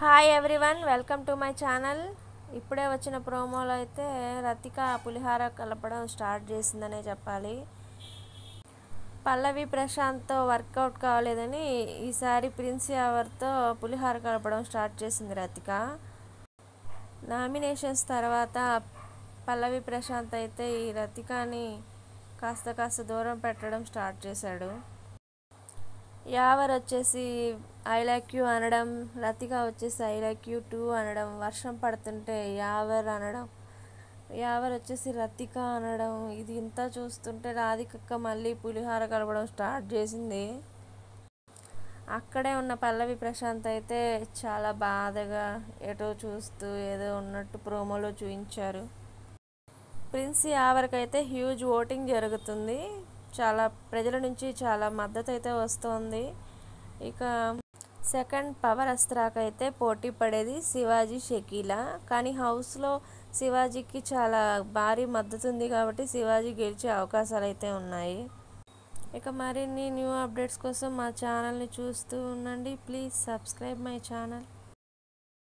Hi everyone, welcome to my channel. ఇప్పుడే వచ్చిన ప్రోమోలో అయితే రతిక పులిహార కలపడం స్టార్ట్ చేసిందనే చెప్పాలి. పల్లవి ప్రశాంత్తో వర్కౌట్ కాలేదని ఈసారి ప్రిన్స్ యావర్తో పులిహార కలపడం స్టార్ట్ చేసింది రతిక. నామినేషన్స్ తర్వాత పల్లవి ప్రశాంత్ అయితే ఈ రతికని కాస్త దూరం పెట్టడం స్టార్ట్ చేశాడు. యావర్ వచ్చేసి ఐ లైక్ యూ అనడం, రతిక వచ్చేసి ఐ లైక్ యూ టూ అనడం, వర్షం పడుతుంటే యావర్ వచ్చేసి రతిక అనడం, ఇది ఇంత చూస్తుంటే రాధికక్క మళ్ళీ పులిహార కలపడం స్టార్ట్ చేసింది. అక్కడే ఉన్న పల్లవి ప్రశాంత్ అయితే చాలా బాధగా ఎటో చూస్తూ ఏదో ఉన్నట్టు ప్రోమోలో చూపించారు. ప్రిన్స్ యావర్కైతే హ్యూజ్ ఓటింగ్ జరుగుతుంది. చాలా ప్రజల నుంచి చాలా మద్దతు అయితే వస్తుంది. ఇక సెకండ్ పవర్ అస్త్రాకైతే పోటీ పడేది శివాజీ షకీలా. కానీ హౌస్లో శివాజీకి చాలా భారీ మద్దతు ఉంది కాబట్టి శివాజీ గెలిచే అవకాశాలు అయితే ఉన్నాయి. ఇక మరిన్ని న్యూ అప్డేట్స్ కోసం మా ఛానల్ని చూస్తూ ఉండండి. Please subscribe my channel.